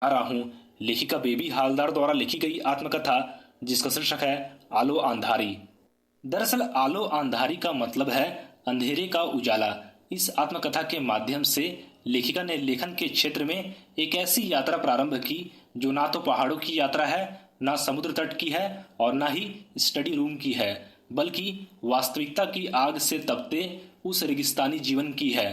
आ रहा हूँ लेखिका बेबी हालदार द्वारा लिखी गई आत्मकथा जिसका शीर्षक है आलो अंधारी। दरअसल आलो अंधारी का मतलब है अंधेरे का उजाला। इस आत्मकथा के माध्यम से लेखिका ने लेखन के क्षेत्र में एक ऐसी यात्रा प्रारंभ की जो ना तो पहाड़ों की यात्रा है, ना समुद्र तट की है और ना ही स्टडी रूम की है, बल्कि वास्तविकता की आग से तपते उस रेगिस्तानी जीवन की है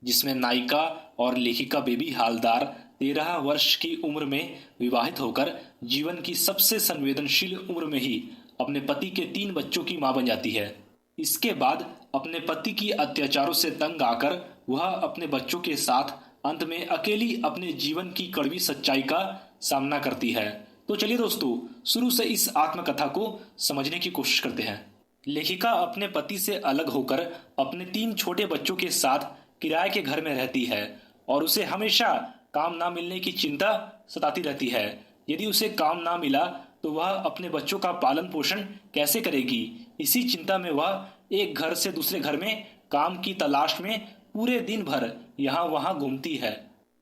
जिसमें नायिका और लेखिका बेबी हालदार 13 वर्ष की उम्र में विवाहित होकर जीवन की सबसे संवेदनशील उम्र में ही अपने पति के 3 बच्चों की मां बन जाती है। इसके बाद अपने पति की अत्याचारों से तंग आकर वह अपने बच्चों के साथ अंत में अकेली अपने जीवन की कड़वी सच्चाई का सामना करती है। तो चलिए दोस्तों, शुरू से इस आत्मकथा को समझने की कोशिश करते हैं। लेखिका अपने पति से अलग होकर अपने 3 छोटे बच्चों के साथ किराए के घर में रहती है और उसे हमेशा काम ना मिलने की चिंता सताती रहती है। यदि उसे काम ना मिला तो वह अपने बच्चों का पालन पोषण कैसे करेगी। इसी चिंता में वह एक घर से दूसरे घर में काम की तलाश में पूरे दिन भर यहाँ वहाँ घूमती है।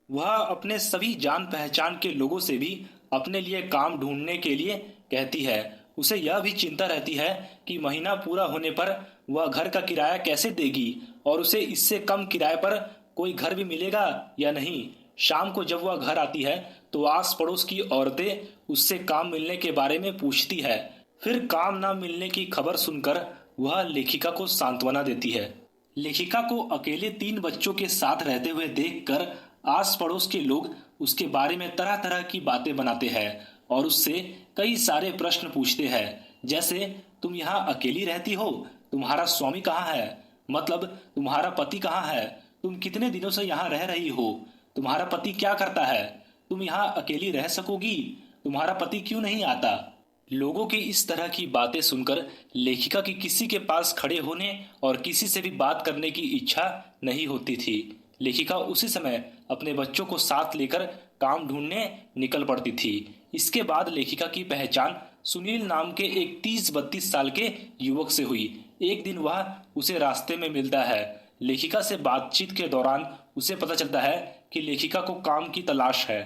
वह अपने सभी जान पहचान के लोगों से भी अपने लिए काम ढूंढने के लिए कहती है। उसे यह भी चिंता रहती है कि महीना पूरा होने पर वह घर का किराया कैसे देगी और उसे इससे कम किराए पर कोई घर भी मिलेगा या नहीं। शाम को जब वह घर आती है तो आस पड़ोस की औरतें उससे काम मिलने के बारे में पूछती है। फिर काम ना मिलने की खबर सुनकर वह लेखिका को सांत्वना देती है। लेखिका को अकेले 3 बच्चों के साथ रहते हुए देखकर आस पड़ोस के लोग उसके बारे में तरह तरह की बातें बनाते हैं और उससे कई सारे प्रश्न पूछते हैं, जैसे तुम यहाँ अकेली रहती हो, तुम्हारा स्वामी कहाँ है, मतलब तुम्हारा पति कहाँ है, तुम कितने दिनों से यहाँ रह रही हो, तुम्हारा पति क्या करता है, तुम यहाँ अकेली रह सकोगी, तुम्हारा पति क्यों नहीं आता। लोगों की इस तरह की बातें सुनकर लेखिका की किसी के पास खड़े होने और किसी से भी बात करने की इच्छा नहीं होती थी। लेखिका उसी समय अपने बच्चों को साथ लेकर काम ढूंढने निकल पड़ती थी। इसके बाद लेखिका की पहचान सुनील नाम के एक 30-32 साल के युवक से हुई। एक दिन वह उसे रास्ते में मिलता है। लेखिका से बातचीत के दौरान उसे पता चलता है कि लेखिका को काम की तलाश है।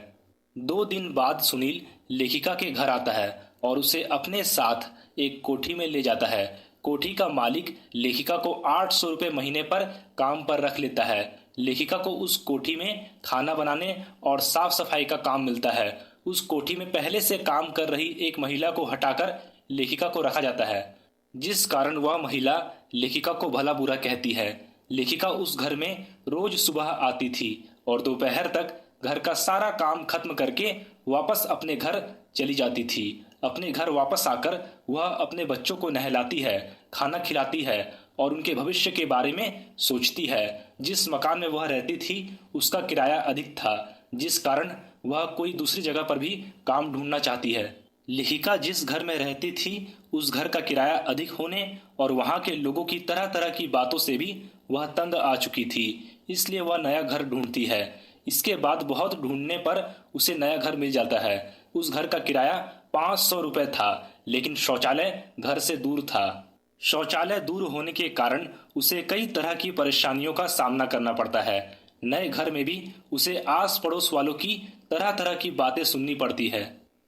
2 दिन बाद सुनील लेखिका के घर आता है और उसे अपने साथ एक कोठी में ले जाता है। कोठी का मालिक लेखिका को 800 रुपये महीने पर काम पर रख लेता है। लेखिका को उस कोठी में खाना बनाने और साफ सफाई का काम मिलता है। उस कोठी में पहले से काम कर रही एक महिला को हटाकर लेखिका को रखा जाता है, जिस कारण वह महिला लेखिका को भला बुरा कहती है। लेखिका उस घर में रोज सुबह आती थी और दोपहर तक घर का सारा काम खत्म करके वापस अपने घर चली जाती थी। अपने घर वापस आकर वह अपने बच्चों को नहलाती है, खाना खिलाती है और उनके भविष्य के बारे में सोचती है। जिस मकान में वह रहती थी उसका किराया अधिक था, जिस कारण वह कोई दूसरी जगह पर भी काम ढूंढना चाहती है। लेखिका जिस घर में रहती थी उस घर का किराया अधिक होने और वहां के लोगों की तरह तरह की बातों से भी वह तंग आ चुकी थी, इसलिए वह नया घर ढूंढती है। इसके बाद बहुत ढूंढने पर उसे नया घर मिल जाता है। उस घर का किराया 500 रुपये था, लेकिन शौचालय घर से दूर था। शौचालय दूर होने के कारण उसे कई तरह की परेशानियों का सामना करना पड़ता है। नए घर में भी उसे आस पड़ोस वालों की तरह तरह की बातें सुननी पड़ती है।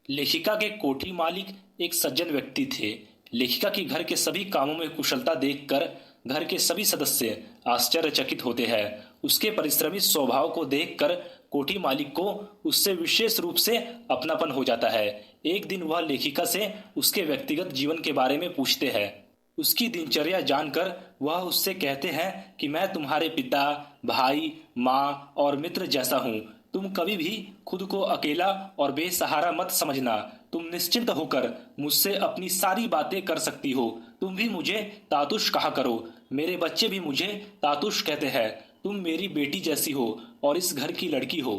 लेखिका के कोठी मालिक एक सज्जन व्यक्ति थे। लेखिका की घर के सभी कामों में कुशलता देखकर घर के सभी सदस्य आश्चर्यचकित होते हैं। उसके परिश्रमी स्वभाव को देखकर कोठी मालिक को उससे विशेष रूप से अपनापन हो जाता है। एक दिन वह लेखिका से उसके व्यक्तिगत जीवन के बारे में पूछते हैं। उसकी दिनचर्या जानकर वह उससे कहते हैं कि मैं तुम्हारे पिता, भाई, माँ और मित्र जैसा हूँ। तुम कभी भी खुद को अकेला और बेसहारा मत समझना। तुम निश्चिंत होकर मुझसे अपनी सारी बातें कर सकती हो। तुम भी मुझे तातुश कहा करो। मेरे बच्चे भी मुझे तातुश कहते हैं। तुम मेरी बेटी जैसी हो और इस घर की लड़की हो।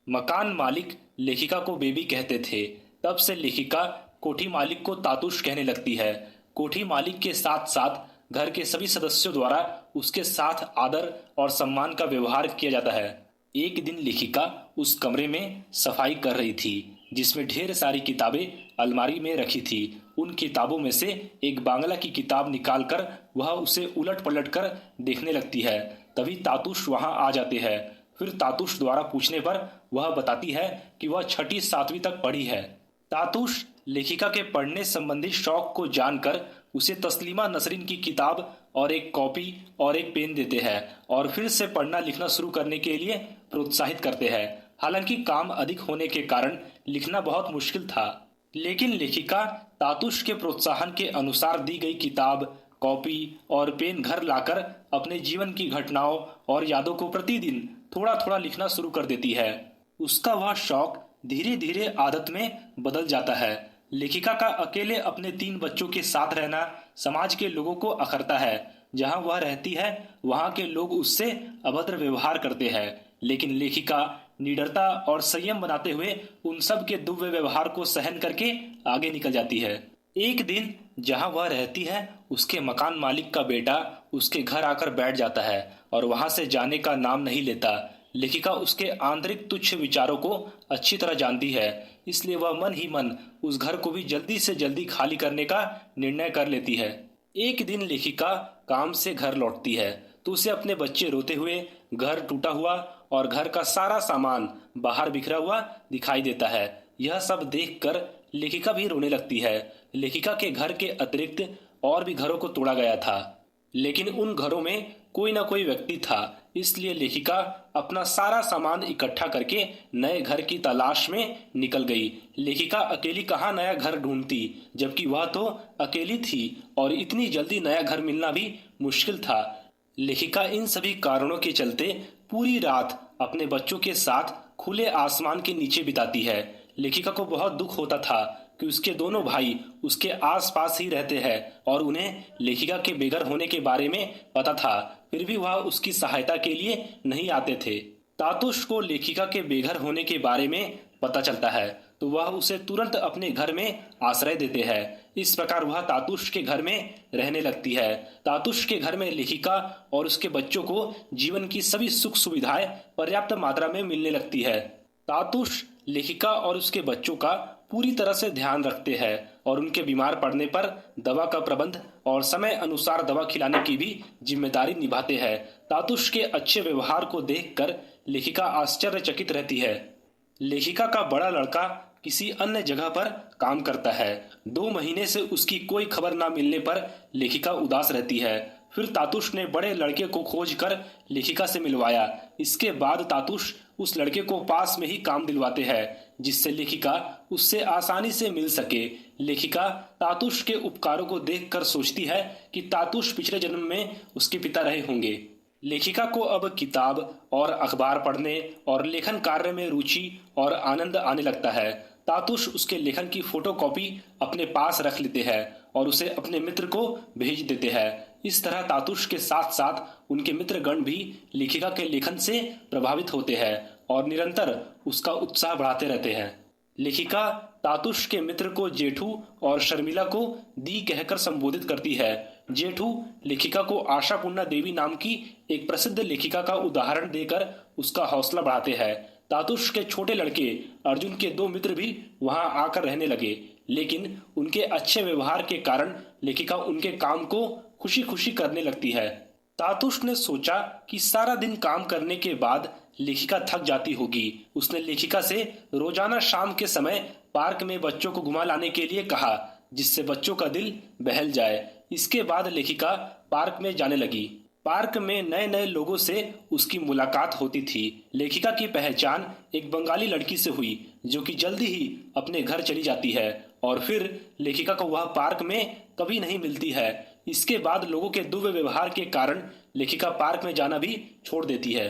मकान मालिक लेखिका को बेबी कहते थे। तब से लेखिका कोठी मालिक को तातुश कहने लगती है। कोठी मालिक के साथ साथ घर के सभी सदस्यों द्वारा उसके साथ आदर और सम्मान का व्यवहार किया जाता है। एक दिन लेखिका उस कमरे में सफाई कर रही थी जिसमें ढेर सारी किताबें अलमारी में रखी थी। उन किताबों में से एक बांग्ला की किताब निकालकर वह उसे उलट पलट कर देखने लगती है। तभी तातुश वहां आ जाते हैं। फिर तातुश द्वारा पूछने पर वह बताती है कि वह छठी सातवीं तक पढ़ी है। तातुश लेखिका के पढ़ने संबंधी शौक को जानकर उसे तस्लीमा नसरीन की किताब और एक कॉपी और एक पेन देते हैं और फिर से पढ़ना लिखना शुरू करने के लिए प्रोत्साहित करते हैं। हालांकि काम अधिक होने के कारण लिखना बहुत मुश्किल था, लेकिन लेखिका तातुश के प्रोत्साहन के अनुसार दी गई किताब, कॉपी और पेन घर लाकर अपने जीवन की घटनाओं और यादों को प्रतिदिन थोड़ा थोड़ा लिखना शुरू कर देती है। उसका वह शौक धीरे धीरे आदत में बदल जाता है। लेखिका का अकेले अपने 3 बच्चों के साथ रहना समाज के लोगों को अखरता है। जहां वह रहती है वहां के लोग उससे अभद्र व्यवहार करते हैं, लेकिन लेखिका निडरता और संयम बनाते हुए उन सब के दुव्य व्यवहार को सहन करके आगे निकल जाती है। एक दिन जहां वह रहती है उसके मकान मालिक का बेटा उसके घर आकर बैठ जाता है और वहां से जाने का नाम नहीं लेता। लेखिका उसके आंतरिक तुच्छ विचारों को अच्छी तरह जानती है, इसलिए वह मन ही मन उस घर को भी जल्दी से जल्दी खाली करने का निर्णय कर लेती है। एक दिन लेखिका काम से घर लौटती है तो उसे अपने बच्चे रोते हुए, घर टूटा हुआ और घर का सारा सामान बाहर बिखरा हुआ दिखाई देता है। यह सब देखकर लेखिका भी रोने लगती है। लेखिका के घर के अतिरिक्त और भी घरों को तोड़ा गया था, लेकिन उन घरों में कोई ना कोई व्यक्ति था, इसलिए लेखिका अपना सारा सामान इकट्ठा करके नए घर की तलाश में निकल गई। लेखिका अकेली कहाँ नया घर ढूंढती, जबकि वह तो अकेली थी और इतनी जल्दी नया घर मिलना भी मुश्किल था। लेखिका इन सभी कारणों के चलते पूरी रात अपने बच्चों के साथ खुले आसमान के नीचे बिताती है। लेखिका को बहुत दुख होता था कि उसके दोनों भाई उसके आसपास ही रहते हैं और उन्हें लेखिका के बेघर होने के बारे में पता था, फिर भी वह उसकी सहायता के लिए नहीं आते थे। तातुश को लेखिका के बेघर होने के बारे में पता चलता है तो वह उसे तुरंत अपने घर में आश्रय देते हैं। इस प्रकार वह तातुश के घर में रहने लगती है। तातुश के घर में लेखिका और उसके बच्चों को जीवन की सभी सुख सुविधाएं पर्याप्त मात्रा में मिलने लगती है। तातुश लेखिका और उसके बच्चों का पूरी तरह से ध्यान रखते हैं और उनके बीमार पड़ने पर दवा का प्रबंध और समय अनुसार दवा खिलाने की भी जिम्मेदारी निभाते हैं। तातुश के अच्छे व्यवहार को देखकर लेखिका आश्चर्यचकित रहती है। लेखिका का बड़ा लड़का किसी अन्य जगह पर काम करता है। 2 महीने से उसकी कोई खबर ना मिलने पर लेखिका उदास रहती है। फिर तातुश ने बड़े लड़के को खोज कर लेखिका से मिलवाया। इसके बाद तातुश उस लड़के को पास में ही काम दिलवाते हैं, जिससे लेखिका उससे आसानी से मिल सके। लेखिका तातुश के उपकारों को देखकर सोचती है कि तातुश पिछले जन्म में उसके पिता रहे होंगे। लेखिका को अब किताब और अखबार पढ़ने और लेखन कार्य में रुचि और आनंद आने लगता है। तातुश उसके लेखन की फोटोकॉपी अपने पास रख लेते हैं और उसे अपने मित्र को भेज देते हैं। इस तरह तातुश के साथ साथ उनके मित्रगण भी लेखिका के लेखन से प्रभावित होते हैं और निरंतर उसका उत्साह बढ़ाते रहते हैं। लेखिका तातुश के मित्र को जेठू और शर्मिला को दी कहकर संबोधित करती है। जेठू लेखिका को आशापूर्णा देवी नाम की एक प्रसिद्ध लेखिका का उदाहरण देकर उसका हौसला बढ़ाते हैं। तातुश के छोटे लड़के अर्जुन के 2 मित्र भी वहां आकर रहने लगे, लेकिन उनके अच्छे व्यवहार के कारण लेखिका उनके काम को खुशी खुशी करने लगती है। तातुश ने सोचा कि सारा दिन काम करने के बाद लेखिका थक जाती होगी। उसने लेखिका से रोजाना शाम के समय पार्क में बच्चों को घुमा लाने के लिए कहा, जिससे बच्चों का दिल बहल जाए। इसके बाद लेखिका पार्क में जाने लगी। पार्क में नए नए लोगों से उसकी मुलाकात होती थी। लेखिका की पहचान एक बंगाली लड़की से हुई, जो कि जल्दी ही अपने घर चली जाती है और फिर लेखिका को वह पार्क में कभी नहीं मिलती है। इसके बाद लोगों के दुव्य व्यवहार के कारण लेखिका पार्क में जाना भी छोड़ देती है।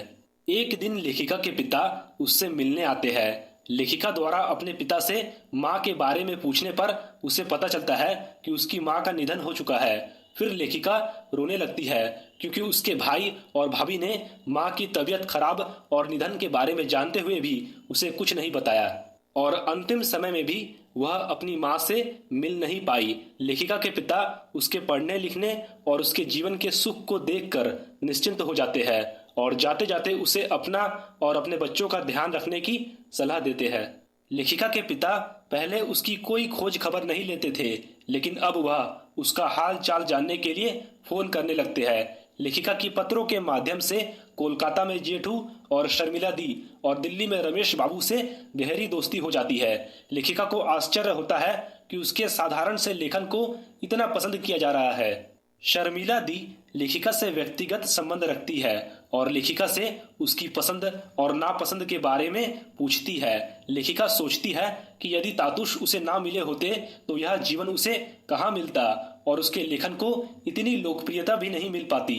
एक दिन लेखिका के पिता उससे मिलने आते हैं। लेखिका द्वारा अपने पिता से माँ के बारे में पूछने पर उसे पता चलता है कि उसकी माँ का निधन हो चुका है। फिर लेखिका रोने लगती है क्योंकि उसके भाई और भाभी ने माँ की तबीयत खराब और निधन के बारे में जानते हुए भी उसे कुछ नहीं बताया और अंतिम समय में भी वह अपनी माँ से मिल नहीं पाई। लेखिका के पिता उसके पढ़ने लिखने और उसके जीवन के सुख को देखकर निश्चिंत हो जाते हैं और जाते जाते उसे अपना और अपने बच्चों का ध्यान रखने की सलाह देते हैं। लेखिका के पिता पहले उसकी कोई खोज खबर नहीं लेते थे, लेकिन अब वह उसका हाल चाल जानने के लिए फोन करने लगते हैं। लेखिका की पत्रों के माध्यम से कोलकाता में जेठू और शर्मिला दी और दिल्ली में रमेश बाबू से गहरी दोस्ती हो जाती है। लेखिका को आश्चर्य होता है कि उसके साधारण से लेखन को इतना पसंद किया जा रहा है। शर्मिला दी लेखिका से व्यक्तिगत संबंध रखती है और लेखिका से उसकी पसंद और नापसंद के बारे में पूछती है। लेखिका सोचती है कि यदि तातुश उसे ना मिले होते तो यह जीवन उसे कहाँ मिलता और उसके लेखन को इतनी लोकप्रियता भी नहीं मिल पाती।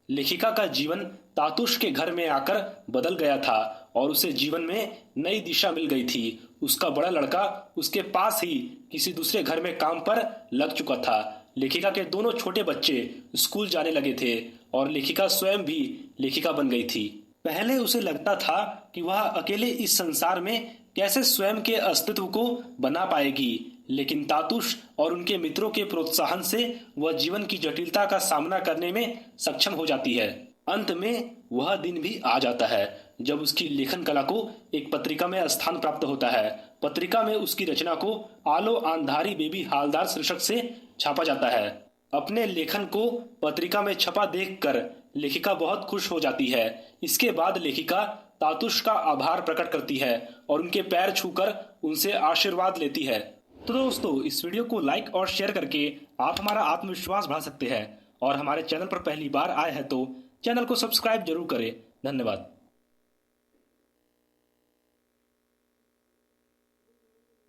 लेखिका का जीवन तातुश के घर में आकर बदल गया था और उसे जीवन में नई दिशा मिल गई थी। उसका बड़ा लड़का उसके पास ही किसी दूसरे घर में काम पर लग चुका था। लेखिका के दोनों छोटे बच्चे स्कूल जाने लगे थे और लेखिका स्वयं भी लेखिका बन गई थी। पहले उसे लगता था कि वह अकेले इस संसार में कैसे स्वयं के अस्तित्व को बना पाएगी, लेकिन तातुश और उनके मित्रों के प्रोत्साहन से वह जीवन की जटिलता का सामना करने में सक्षम हो जाती है। अंत में वह दिन भी आ जाता है जब उसकी लेखन कला को एक पत्रिका में स्थान प्राप्त होता है। पत्रिका में उसकी रचना को आलो आंधारी बेबी हालदार शीर्षक से छापा जाता है। अपने लेखन को पत्रिका में छपा देखकर लेखिका बहुत खुश हो जाती है। इसके बाद लेखिका तातुश का आभार प्रकट करती है और उनके पैर छूकर उनसे आशीर्वाद लेती है। तो दोस्तों, इस वीडियो को लाइक और शेयर करके आप हमारा आत्मविश्वास बढ़ा सकते हैं और हमारे चैनल पर पहली बार आए हैं तो चैनल को सब्सक्राइब जरूर करें। धन्यवाद।